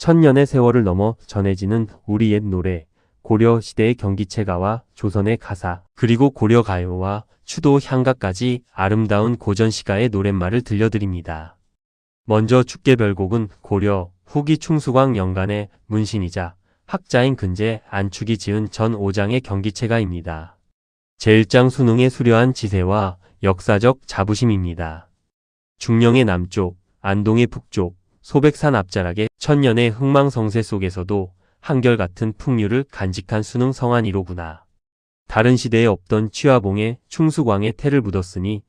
천년의 세월을 넘어 전해지는 우리 옛 노래, 고려시대의 경기체가와 조선의 가사, 그리고 고려가요와 추도 향가까지 아름다운 고전시가의 노랫말을 들려드립니다. 먼저 축계별곡은 고려 후기 충수광 영간의 문신이자 학자인 근제 안축이 지은 전 5장의 경기체가입니다. 제1장 수능의 수려한 지세와 역사적 자부심입니다. 중령의 남쪽, 안동의 북쪽, 소백산 앞자락의 천년의 흥망성쇠 속에서도 한결같은 풍류를 간직한 수능 성안이로구나. 다른 시대에 없던 취화봉에 충수광의 태를 묻었으니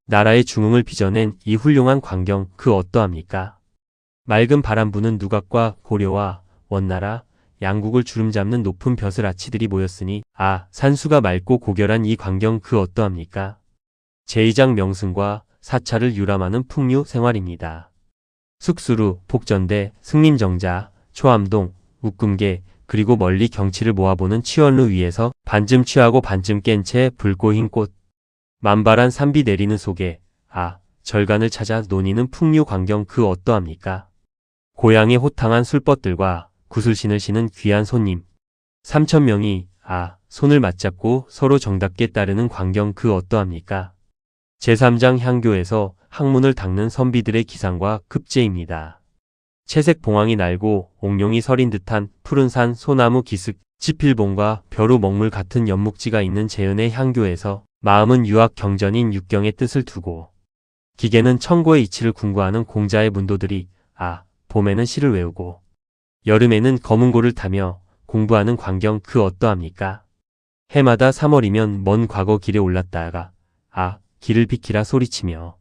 나라의 중흥을 빚어낸 이 훌륭한 광경 그 어떠합니까? 맑은 바람 부는 누각과 고려와 원나라, 양국을 주름잡는 높은 벼슬아치들이 모였으니 산수가 맑고 고결한 이 광경 그 어떠합니까? 제2장 명승과 사찰을 유람하는 풍류 생활입니다. 숙수루, 복전대, 승림정자, 초암동, 웃금계, 그리고 멀리 경치를 모아보는 치원루 위에서 반쯤 취하고 반쯤 깬 채 붉고 흰 꽃. 만발한 산비 내리는 속에 절간을 찾아 논이는 풍류 광경 그 어떠합니까? 고향의 호탕한 술벗들과 구슬신을 신은 귀한 손님. 3,000명이 손을 맞잡고 서로 정답게 따르는 광경 그 어떠합니까? 제3장 향교에서 학문을 닦는 선비들의 기상과 급제입니다. 채색 봉황이 날고 옥룡이 서린 듯한 푸른 산 소나무 기슭, 지필봉과 벼루 먹물 같은 연묵지가 있는 재은의 향교에서 마음은 유학 경전인 육경의 뜻을 두고 기계는 천고의 이치를 궁구하는 공자의 문도들이 봄에는 시를 외우고 여름에는 검은고를 타며 공부하는 광경 그 어떠합니까? 해마다 3월이면 먼 과거 길에 올랐다가 길을 비키라 소리치며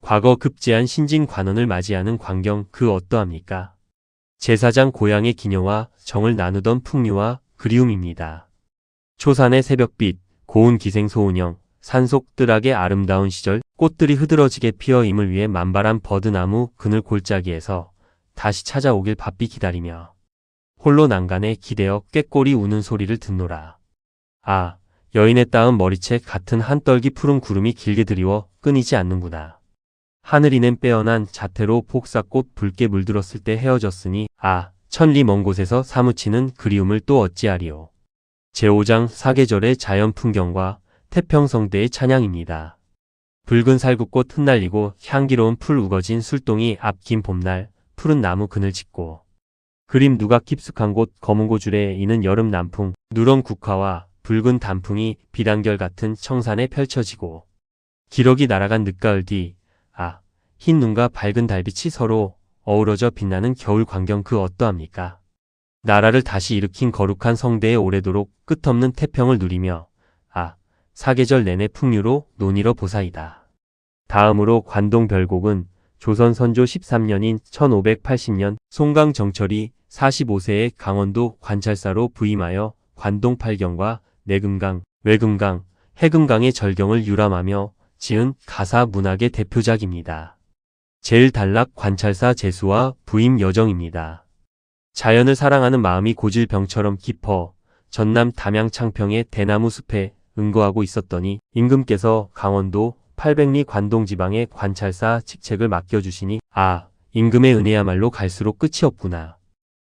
과거 급제한 신진 관원을 맞이하는 광경 그 어떠합니까? 제4장 고향의 기녀와 정을 나누던 풍류와 그리움입니다. 초산의 새벽빛, 고운 기생 소운영, 산속 뜰악의 아름다운 시절, 꽃들이 흐드러지게 피어 임을 위해 만발한 버드나무 그늘 골짜기에서 다시 찾아오길 바삐 기다리며 홀로 난간에 기대어 꾀꼬리 우는 소리를 듣노라. 여인의 따은 머리채 같은 한 떨기 푸른 구름이 길게 드리워 끊이지 않는구나. 하늘이 낸 빼어난 자태로 복사꽃 붉게 물들었을 때 헤어졌으니 천리 먼 곳에서 사무치는 그리움을 또 어찌하리요. 제5장 사계절의 자연 풍경과 태평성대의 찬양입니다. 붉은 살구꽃 흩날리고 향기로운 풀 우거진 술동이 앞 긴 봄날 푸른 나무 그늘 짚고 그림 누각 깊숙한 곳 검은 고줄에 이는 여름 남풍 누런 국화와 붉은 단풍이 비단결 같은 청산에 펼쳐지고 기러기 날아간 늦가을 뒤 흰 눈과 밝은 달빛이 서로 어우러져 빛나는 겨울 광경 그 어떠합니까? 나라를 다시 일으킨 거룩한 성대에 오래도록 끝없는 태평을 누리며 사계절 내내 풍류로 논이러 보사이다. 다음으로 관동별곡은 조선 선조 13년인 1580년 송강정철이 45세의 강원도 관찰사로 부임하여 관동 팔경과 내금강, 외금강, 해금강의 절경을 유람하며 지은 가사 문학의 대표작입니다. 제일단락 관찰사 제수와 부임 여정입니다. 자연을 사랑하는 마음이 고질병처럼 깊어 전남 담양 창평의 대나무 숲에 응거하고 있었더니 임금께서 강원도 800리 관동지방의 관찰사 직책을 맡겨주시니 임금의 은혜야말로 갈수록 끝이 없구나.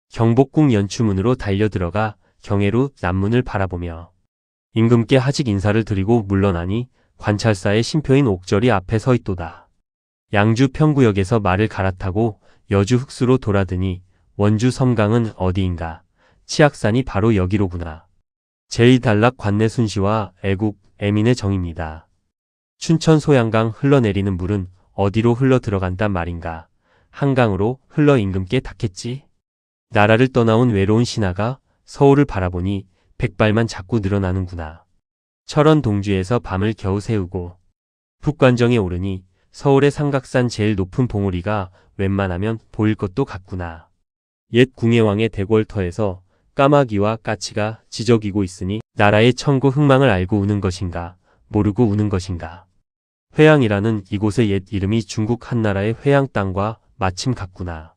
경복궁 연추문으로 달려들어가 경회로 남문을 바라보며 임금께 하직 인사를 드리고 물러나니 관찰사의 신표인 옥절이 앞에 서 있도다. 양주 평구역에서 말을 갈아타고 여주 흑수로 돌아드니 원주 섬강은 어디인가. 치악산이 바로 여기로구나. 제2단락 관내 순시와 애국, 애민의 정입니다. 춘천 소양강 흘러내리는 물은 어디로 흘러 들어간단 말인가. 한강으로 흘러 임금께 닿겠지. 나라를 떠나온 외로운 신하가 서울을 바라보니 백발만 자꾸 늘어나는구나. 철원 동주에서 밤을 겨우 새우고 북관정에 오르니 서울의 삼각산 제일 높은 봉우리가 웬만하면 보일 것도 같구나. 옛 궁예왕의 대궐터에서 까마귀와 까치가 지저귀고 있으니 나라의 천고 흥망을 알고 우는 것인가 모르고 우는 것인가. 회양이라는 이곳의 옛 이름이 중국 한나라의 회양 땅과 마침 같구나.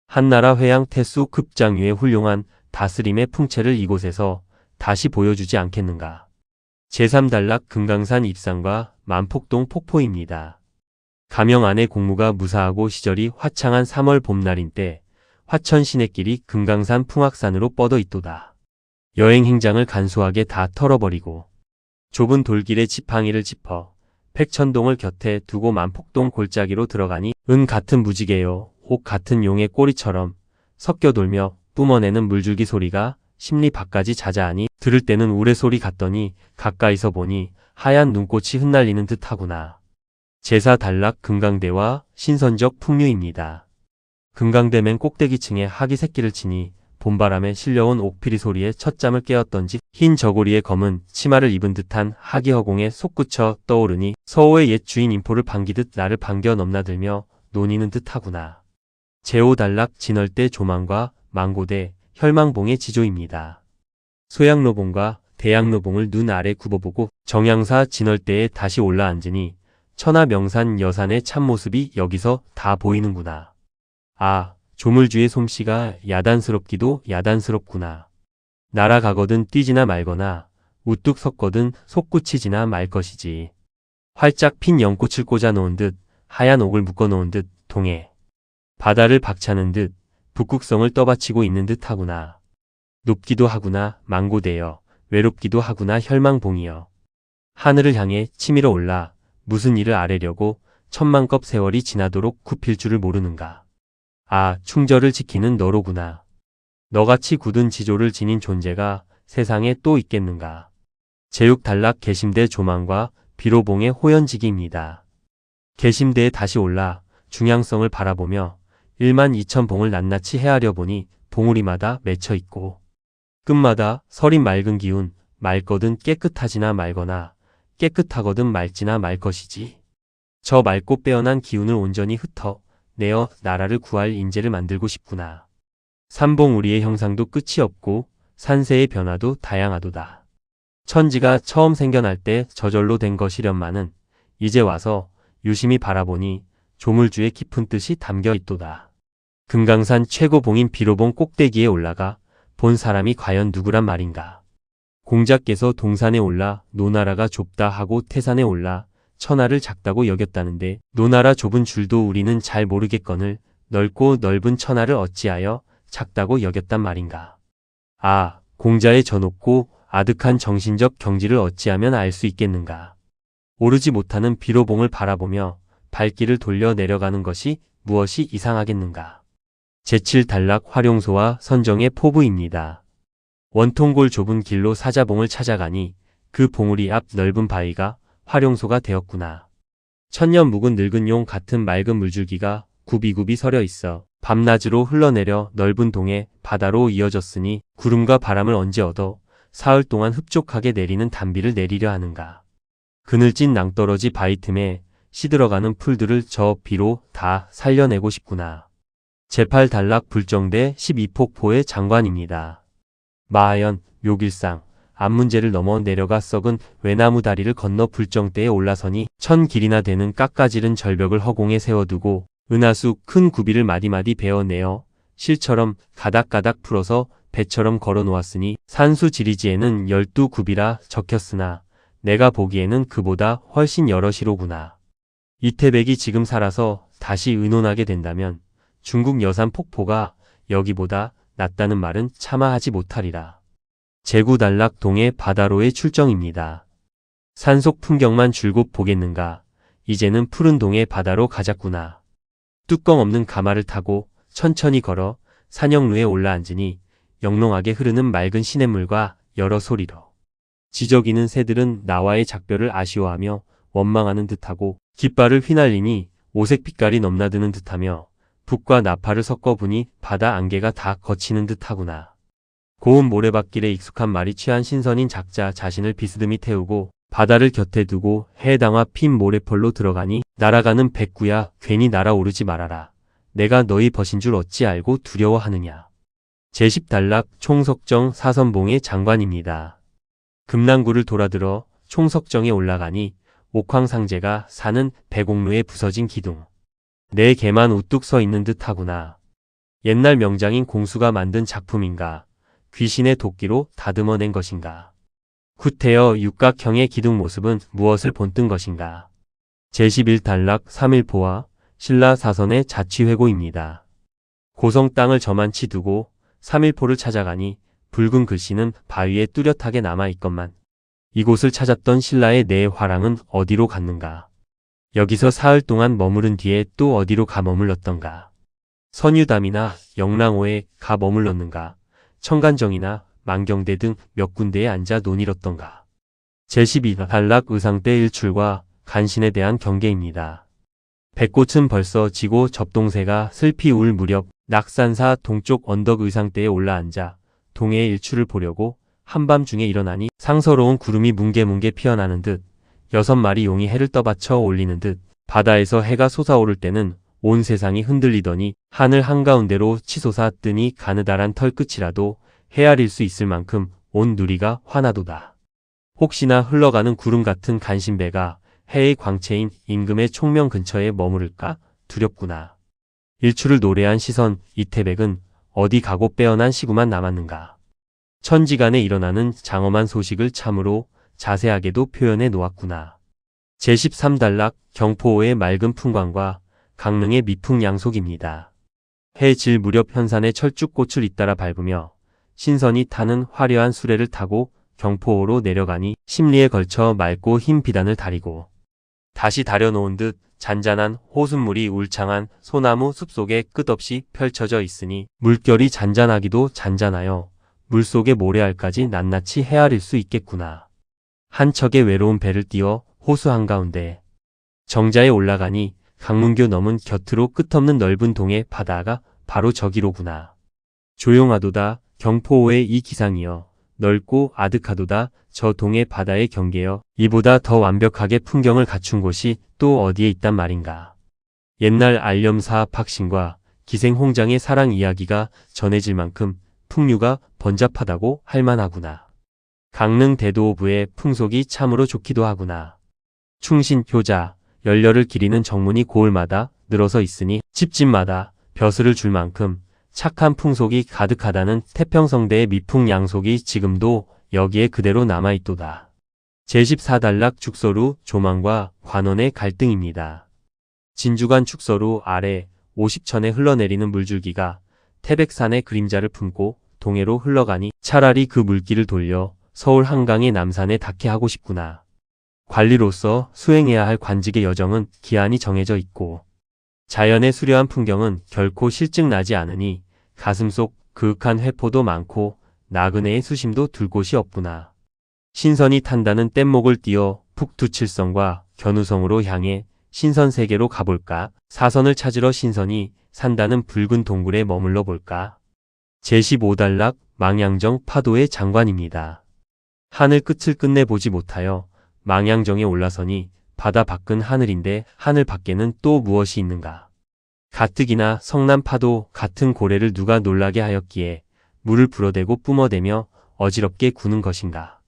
한나라 회양 태수 급장유의 훌륭한 다스림의 풍채를 이곳에서 다시 보여주지 않겠는가. 제3단락 금강산 입산과 만폭동 폭포입니다. 가명 안의 공무가 무사하고 시절이 화창한 3월 봄날인 때 화천 시내길이 금강산 풍악산으로 뻗어 있도다. 여행 행장을 간소하게 다 털어버리고 좁은 돌길에 지팡이를 짚어 백천동을 곁에 두고 만폭동 골짜기로 들어가니 은 같은 무지개요 옥 같은 용의 꼬리처럼 섞여 돌며 뿜어내는 물줄기 소리가 심리 밖까지 자자하니 들을 때는 우레소리 같더니 가까이서 보니 하얀 눈꽃이 흩날리는 듯하구나. 제사 단락 금강대와 신선적 풍류입니다. 금강대 맨 꼭대기층에 학이 새끼를 치니 봄바람에 실려온 옥피리 소리에 첫잠을 깨었던지 흰 저고리에 검은 치마를 입은 듯한 학이 허공에 솟구쳐 떠오르니 서호의 옛 주인 인포를 반기듯 나를 반겨 넘나들며 논이는 듯하구나. 제오단락 진월대 조망과 망고대 혈망봉의 지조입니다. 소양로봉과 대양로봉을 눈 아래 굽어보고 정양사 진월대에 다시 올라앉으니 천하명산 여산의 참모습이 여기서 다 보이는구나. 아, 조물주의 솜씨가 야단스럽기도 야단스럽구나. 날아가거든 뛰지나 말거나 우뚝 섰거든 솟구치지나 말 것이지. 활짝 핀 연꽃을 꽂아 놓은 듯 하얀 옥을 묶어 놓은 듯 동해. 바다를 박차는 듯 북극성을 떠받치고 있는 듯 하구나. 높기도 하구나 망고대여 외롭기도 하구나 혈망봉이여. 하늘을 향해 치밀어 올라 무슨 일을 아뢰려고 천만겁 세월이 지나도록 굽힐 줄을 모르는가. 아, 충절을 지키는 너로구나. 너같이 굳은 지조를 지닌 존재가 세상에 또 있겠는가. 제육단락 계심대 조망과 비로봉의 호연지기입니다. 계심대에 다시 올라 중앙성을 바라보며 12,000봉을 낱낱이 헤아려 보니 봉우리마다 맺혀 있고 끝마다 서린 맑은 기운, 맑거든 깨끗하지나 말거나 깨끗하거든 맑지나 말 것이지. 저 맑고 빼어난 기운을 온전히 흩어 내어 나라를 구할 인재를 만들고 싶구나. 삼봉우리의 형상도 끝이 없고 산세의 변화도 다양하도다. 천지가 처음 생겨날 때 저절로 된 것이련마는 이제 와서 유심히 바라보니 조물주의 깊은 뜻이 담겨 있도다. 금강산 최고봉인 비로봉 꼭대기에 올라가 본 사람이 과연 누구란 말인가. 공자께서 동산에 올라 노나라가 좁다 하고 태산에 올라 천하를 작다고 여겼다는데 노나라 좁은 줄도 우리는 잘 모르겠거늘 넓고 넓은 천하를 어찌하여 작다고 여겼단 말인가. 아, 공자의 저 높고 아득한 정신적 경지를 어찌하면 알 수 있겠는가. 오르지 못하는 비로봉을 바라보며 발길을 돌려 내려가는 것이 무엇이 이상하겠는가. 제7단락 활용소와 선정의 포부입니다. 원통골 좁은 길로 사자봉을 찾아가니 그 봉우리 앞 넓은 바위가 활용소가 되었구나. 천년 묵은 늙은 용 같은 맑은 물줄기가 굽이굽이 서려 있어 밤낮으로 흘러내려 넓은 동해 바다로 이어졌으니 구름과 바람을 언제 얻어 사흘 동안 흡족하게 내리는 단비를 내리려 하는가. 그늘진 낭떠러지 바위 틈에 시들어가는 풀들을 저 비로 다 살려내고 싶구나. 제8단락 불정대 12폭포의 장관입니다. 마하연, 묘길상, 안문제를 넘어 내려가 썩은 외나무 다리를 건너 불정대에 올라서니 천 길이나 되는 깎아지른 절벽을 허공에 세워두고 은하수 큰 구비를 마디마디 베어내어 실처럼 가닥가닥 풀어서 배처럼 걸어 놓았으니 산수 지리지에는 12구비라 적혔으나 내가 보기에는 그보다 훨씬 여럿이로구나. 이태백이 지금 살아서 다시 의논하게 된다면 중국 여산 폭포가 여기보다 낫다는 말은 차마 하지 못하리라. 제구단락 동해 바다로의 출정입니다. 산속 풍경만 줄곧 보겠는가. 이제는 푸른 동해 바다로 가자꾸나. 뚜껑 없는 가마를 타고 천천히 걸어 산영루에 올라앉으니 영롱하게 흐르는 맑은 시냇물과 여러 소리로 지저귀는 새들은 나와의 작별을 아쉬워하며 원망하는 듯하고 깃발을 휘날리니 오색 빛깔이 넘나드는 듯하며 북과 나파를 섞어 보니 바다 안개가 다 거치는 듯하구나. 고운 모래밭길에 익숙한 말이 취한 신선인 작자 자신을 비스듬히 태우고 바다를 곁에 두고 해당화 핀 모래펄로 들어가니 날아가는 백구야 괜히 날아오르지 말아라. 내가 너희 벗인 줄 어찌 알고 두려워하느냐. 제10단락 총석정 사선봉의 장관입니다. 금난구를 돌아들어 총석정에 올라가니 옥황상제가 사는 배공로에 부서진 기둥. 내 개만 우뚝 서 있는 듯하구나. 옛날 명장인 공수가 만든 작품인가. 귀신의 도끼로 다듬어낸 것인가. 후태여 육각형의 기둥 모습은 무엇을 본뜬 것인가. 제11단락 3일포와 신라 사선의 자취회고입니다. 고성 땅을 저만치 두고 3일포를 찾아가니 붉은 글씨는 바위에 뚜렷하게 남아있건만 이곳을 찾았던 신라의 네 화랑은 어디로 갔는가? 여기서 사흘 동안 머무른 뒤에 또 어디로 가 머물렀던가? 선유담이나 영랑호에 가 머물렀는가? 청간정이나 만경대 등 몇 군데에 앉아 논의렀던가? 제12단락 의상대 일출과 간신에 대한 경계입니다. 백꽃은 벌써 지고 접동새가 슬피 울 무렵 낙산사 동쪽 언덕 의상대에 올라앉아 동해의 일출을 보려고 한밤중에 일어나니 상서로운 구름이 뭉게뭉게 피어나는 듯 6마리 용이 해를 떠받쳐 올리는 듯 바다에서 해가 솟아오를 때는 온 세상이 흔들리더니 하늘 한가운데로 치솟아 뜨니 가느다란 털끝이라도 헤아릴 수 있을 만큼 온 누리가 환하도다. 혹시나 흘러가는 구름 같은 간신배가 해의 광채인 임금의 총명 근처에 머무를까 두렵구나. 일출을 노래한 시선 이태백은 어디 가고 빼어난 시구만 남았는가. 천지간에 일어나는 장엄한 소식을 참으로 자세하게도 표현해 놓았구나. 제13단락 경포호의 맑은 풍광과 강릉의 미풍 양속입니다. 해 질 무렵 현산의 철쭉꽃을 잇따라 밟으며 신선이 타는 화려한 수레를 타고 경포호로 내려가니 심리에 걸쳐 맑고 흰 비단을 다리고 다시 다려놓은 듯 잔잔한 호숫물이 울창한 소나무 숲속에 끝없이 펼쳐져 있으니 물결이 잔잔하기도 잔잔하여 물속의 모래알까지 낱낱이 헤아릴 수 있겠구나. 한 척의 외로운 배를 띄워 호수 한가운데 정자에 올라가니 강문교 넘은 곁으로 끝없는 넓은 동해 바다가 바로 저기로구나. 조용하도다 경포호의 이 기상이여. 넓고 아득하도다 저 동해 바다의 경계여. 이보다 더 완벽하게 풍경을 갖춘 곳이 또 어디에 있단 말인가. 옛날 알렴사 박신과 기생홍장의 사랑 이야기가 전해질 만큼 풍류가 번잡하다고 할 만하구나. 강릉 대도호부의 풍속이 참으로 좋기도 하구나. 충신, 효자, 열렬을 기리는 정문이 고을마다 늘어서 있으니 집집마다 벼슬을 줄 만큼 착한 풍속이 가득하다는 태평성대의 미풍 양속이 지금도 여기에 그대로 남아있도다. 제14단락 축서루 조망과 관원의 갈등입니다. 진주관 축서루 아래 50천에 흘러내리는 물줄기가 태백산의 그림자를 품고 동해로 흘러가니 차라리 그 물길을 돌려 서울 한강의 남산에 닿게 하고 싶구나. 관리로서 수행해야 할 관직의 여정은 기한이 정해져 있고 자연의 수려한 풍경은 결코 실증나지 않으니 가슴속 그윽한 회포도 많고 나그네의 수심도 둘 곳이 없구나. 신선이 탄다는 뗏목을 띄어 북두칠성과 견우성으로 향해 신선세계로 가볼까? 사선을 찾으러 신선이 산다는 붉은 동굴에 머물러 볼까? 제15단락 망양정 파도의 장관입니다. 하늘 끝을 끝내보지 못하여 망양정에 올라서니 바다 밖은 하늘인데 하늘 밖에는 또 무엇이 있는가? 가뜩이나 성남 파도 같은 고래를 누가 놀라게 하였기에 물을 불어대고 뿜어대며 어지럽게 구는 것인가?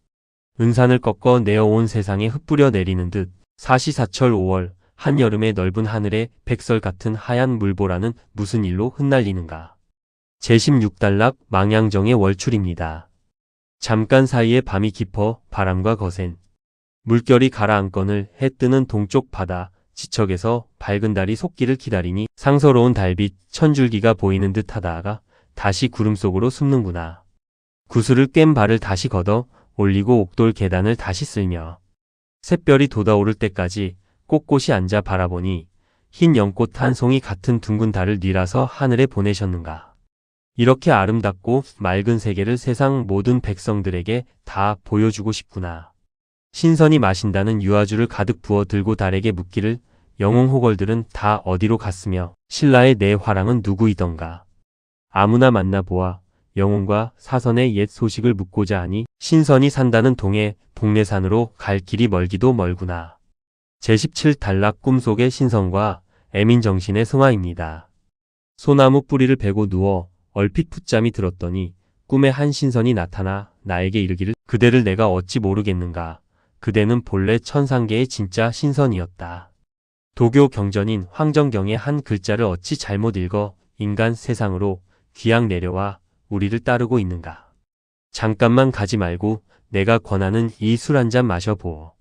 은산을 꺾어 내어온 세상에 흩뿌려 내리는 듯 사시사철 5월 한여름의 넓은 하늘에 백설 같은 하얀 물보라는 무슨 일로 흩날리는가? 제16단락 망양정의 월출입니다. 잠깐 사이에 밤이 깊어 바람과 거센 물결이 가라앉거늘 해 뜨는 동쪽 바다 지척에서 밝은 달이 솟기를 기다리니 상서로운 달빛 천줄기가 보이는 듯 하다가 다시 구름 속으로 숨는구나. 구슬을 깸 발을 다시 걷어 올리고 옥돌 계단을 다시 쓸며 샛별이 돋아오를 때까지 꼿꼿이 앉아 바라보니 흰 연꽃 한 송이 같은 둥근 달을 뉘라서 하늘에 보내셨는가. 이렇게 아름답고 맑은 세계를 세상 모든 백성들에게 다 보여주고 싶구나. 신선이 마신다는 유아주를 가득 부어 들고 달에게 묻기를 영웅호걸들은 다 어디로 갔으며 신라의 네 화랑은 누구이던가. 아무나 만나보아 영웅과 사선의 옛 소식을 묻고자 하니 신선이 산다는 동해 복례산으로 갈 길이 멀기도 멀구나. 제17단락 꿈속의 신선과 애민정신의 승화입니다. 소나무 뿌리를 베고 누워 얼핏 풋잠이 들었더니 꿈에 한 신선이 나타나 나에게 이르기를 그대를 내가 어찌 모르겠는가. 그대는 본래 천상계의 진짜 신선이었다. 도교 경전인 황정경의 한 글자를 어찌 잘못 읽어 인간 세상으로 귀양 내려와 우리를 따르고 있는가. 잠깐만 가지 말고 내가 권하는 이 술 한 잔 마셔보어.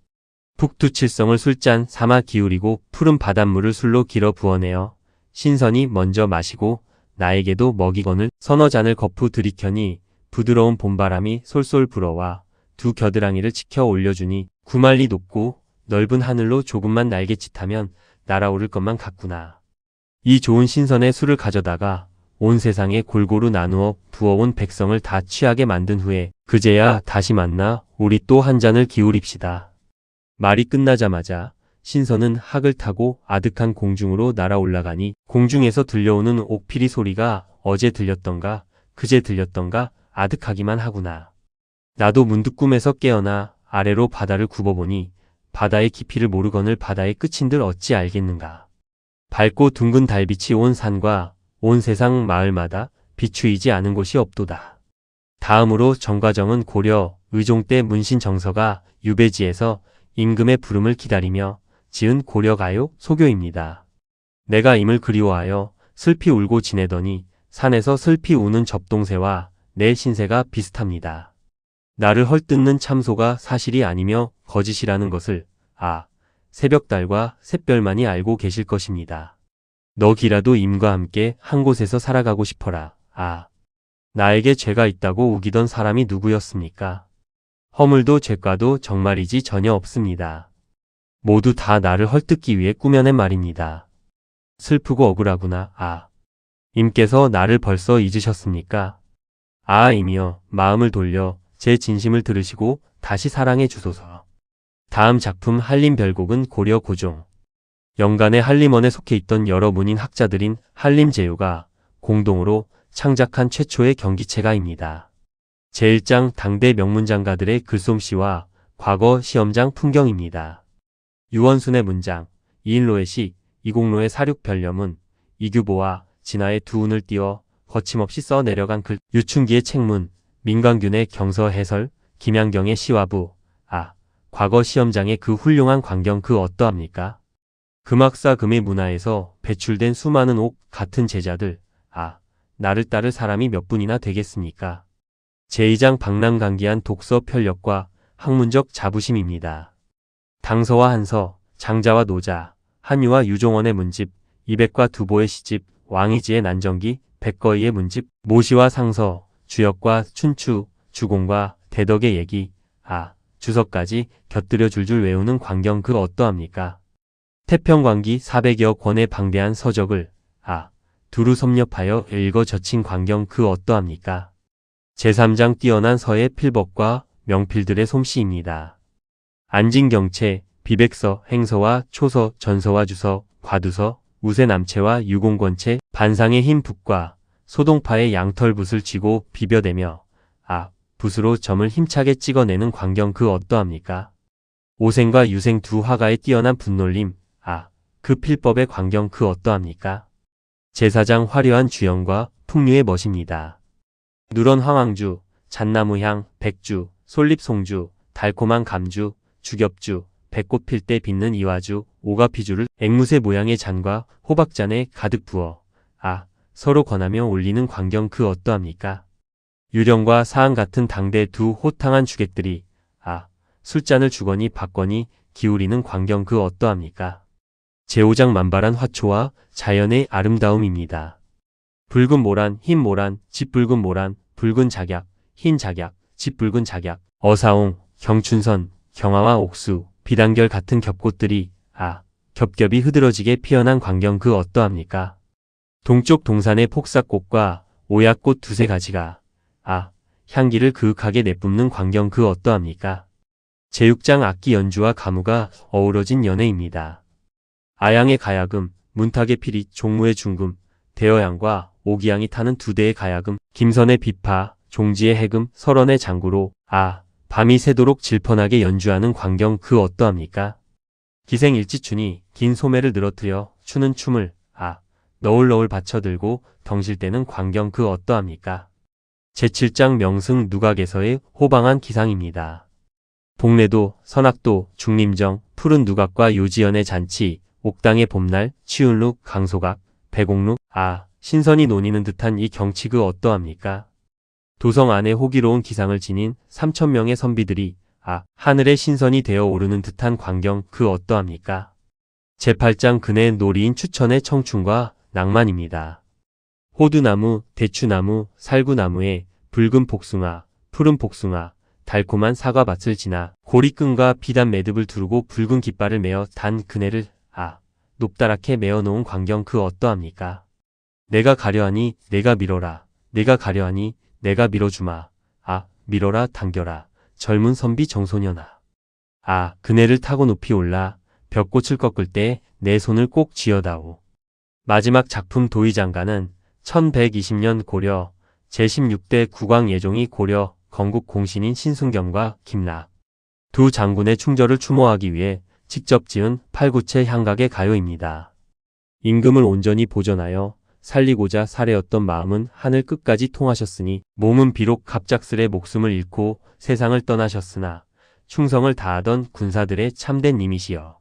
북두칠성을 술잔 삼아 기울이고 푸른 바닷물을 술로 길어 부어내어 신선이 먼저 마시고 나에게도 먹이거늘 서너 잔을 거푸 들이켜니 부드러운 봄바람이 솔솔 불어와 두 겨드랑이를 치켜 올려주니 구말리 높고 넓은 하늘로 조금만 날개짓하면 날아오를 것만 같구나. 이 좋은 신선의 술을 가져다가 온 세상에 골고루 나누어 부어온 백성을 다 취하게 만든 후에 그제야 다시 만나 우리 또 한 잔을 기울입시다. 말이 끝나자마자 신선은 학을 타고 아득한 공중으로 날아 올라가니 공중에서 들려오는 옥피리 소리가 어제 들렸던가 그제 들렸던가 아득하기만 하구나. 나도 문득 꿈에서 깨어나 아래로 바다를 굽어보니 바다의 깊이를 모르거늘 바다의 끝인들 어찌 알겠는가. 밝고 둥근 달빛이 온 산과 온 세상 마을마다 비추이지 않은 곳이 없도다. 다음으로 정과정은 고려 의종 때 문신 정서가 유배지에서 임금의 부름을 기다리며 지은 고려가요 소교입니다. 내가 임을 그리워하여 슬피 울고 지내더니 산에서 슬피 우는 접동새와 내 신세가 비슷합니다. 나를 헐뜯는 참소가 사실이 아니며 거짓이라는 것을 새벽달과 샛별만이 알고 계실 것입니다. 너기라도 임과 함께 한 곳에서 살아가고 싶어라. 나에게 죄가 있다고 우기던 사람이 누구였습니까? 허물도 죄과도 정말이지 전혀 없습니다. 모두 다 나를 헐뜯기 위해 꾸며낸 말입니다. 슬프고 억울하구나. 임께서 나를 벌써 잊으셨습니까? 임이여 마음을 돌려 제 진심을 들으시고 다시 사랑해 주소서. 다음 작품 한림별곡은 고려 고종 영간의 한림원에 속해 있던 여러 문인 학자들인 한림제요가 공동으로 창작한 최초의 경기체가입니다. 제1장 당대 명문장가들의 글솜씨와 과거 시험장 풍경입니다. 유원순의 문장, 이인로의 시, 이공로의 사륙별려문, 이규보와 진화의 두 운을 띄워 거침없이 써 내려간 글, 유춘기의 책문, 민광균의 경서 해설, 김양경의 시와부, 과거 시험장의 그 훌륭한 광경 그 어떠합니까? 금학사 금의 문화에서 배출된 수많은 옥 같은 제자들, 나를 따를 사람이 몇 분이나 되겠습니까? 제2장 박람강기한 독서 편력과 학문적 자부심입니다. 당서와 한서, 장자와 노자, 한유와 유종원의 문집, 이백과 두보의 시집, 왕이지의 난정기, 백거이의 문집, 모시와 상서, 주역과 춘추, 주공과 대덕의 얘기, 주석까지 곁들여 줄줄 외우는 광경 그 어떠합니까? 태평광기 400여 권의 방대한 서적을 두루 섭렵하여 읽어 젖힌 광경 그 어떠합니까? 제3장 뛰어난 서의 필법과 명필들의 솜씨입니다. 안진경체, 비백서, 행서와 초서, 전서와 주서, 과두서, 우세남체와 유공권체, 반상의 흰 붓과 소동파의 양털붓을 쥐고 비벼대며 붓으로 점을 힘차게 찍어내는 광경 그 어떠합니까? 오생과 유생 두 화가의 뛰어난 붓놀림, 그 필법의 광경 그 어떠합니까? 제4장 화려한 주연과 풍류의 멋입니다. 누런 황황주, 잣나무향, 백주, 솔잎송주, 달콤한 감주, 주겹주, 백꽃 필 때 빛는 이화주, 오가피주를 앵무새 모양의 잔과 호박잔에 가득 부어 서로 권하며 올리는 광경 그 어떠합니까? 유령과 사항 같은 당대 두 호탕한 주객들이 술잔을 주거니 받거니 기울이는 광경 그 어떠합니까? 제5장 만발한 화초와 자연의 아름다움입니다. 붉은 모란, 흰 모란, 짙붉은 모란, 붉은 작약, 흰 작약, 짙붉은 작약, 어사옹, 경춘선, 경화와 옥수, 비단결 같은 겹꽃들이 겹겹이 흐드러지게 피어난 광경 그 어떠합니까? 동쪽 동산의 폭삭꽃과 오약꽃 두세 가지가 향기를 그윽하게 내뿜는 광경 그 어떠합니까? 제6장 악기 연주와 가무가 어우러진 연회입니다. 아양의 가야금, 문탁의 피리, 종무의 중금, 대여양과 오기양이 타는 두 대의 가야금, 김선의 비파, 종지의 해금, 설원의 장구로 밤이 새도록 질펀하게 연주하는 광경 그 어떠합니까? 기생일지춘이 긴 소매를 늘어뜨려 추는 춤을 너울너울 받쳐들고 덩실 때는 광경 그 어떠합니까? 제7장 명승 누각에서의 호방한 기상입니다. 복례도, 선악도, 중림정, 푸른 누각과 요지연의 잔치, 옥당의 봄날, 치운룩, 강소각, 배곡룩, 신선이 논이는 듯한 이 경치 그 어떠합니까? 도성 안에 호기로운 기상을 지닌 3,000명의 선비들이 하늘에 신선이 되어 오르는 듯한 광경 그 어떠합니까? 제8장 그네 놀이인 추천의 청춘과 낭만입니다. 호두나무, 대추나무, 살구나무에 붉은 복숭아, 푸른 복숭아, 달콤한 사과밭을 지나 고리끈과 비단 매듭을 두르고 붉은 깃발을 메어 단 그네를 높다랗게 메어놓은 광경 그 어떠합니까? 내가 가려하니 내가 밀어라. 내가 가려하니 내가 밀어주마. 밀어라 당겨라. 젊은 선비 정소년아. 그네를 타고 높이 올라 벽꽃을 꺾을 때 내 손을 꼭 쥐어다오. 마지막 작품 도의장가는 1120년 고려 제16대 국왕예종이 고려 건국 공신인 신순경과 김락 두 장군의 충절을 추모하기 위해 직접 지은 팔구체 향각의 가요입니다. 임금을 온전히 보전하여 살리고자 사례였던 마음은 하늘 끝까지 통하셨으니 몸은 비록 갑작스레 목숨을 잃고 세상을 떠나셨으나 충성을 다하던 군사들의 참된 님이시여.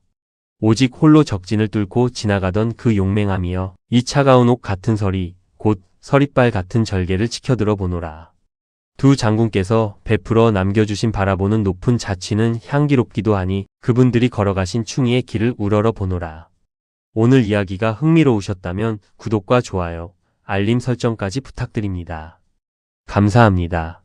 오직 홀로 적진을 뚫고 지나가던 그 용맹함이여. 이 차가운 옥 같은 서리 곧 서리빨 같은 절개를 지켜들어 보노라. 두 장군께서 베풀어 남겨주신 바라보는 높은 자취는 향기롭기도 하니 그분들이 걸어가신 충의의 길을 우러러 보노라. 오늘 이야기가 흥미로우셨다면 구독과 좋아요, 알림 설정까지 부탁드립니다. 감사합니다.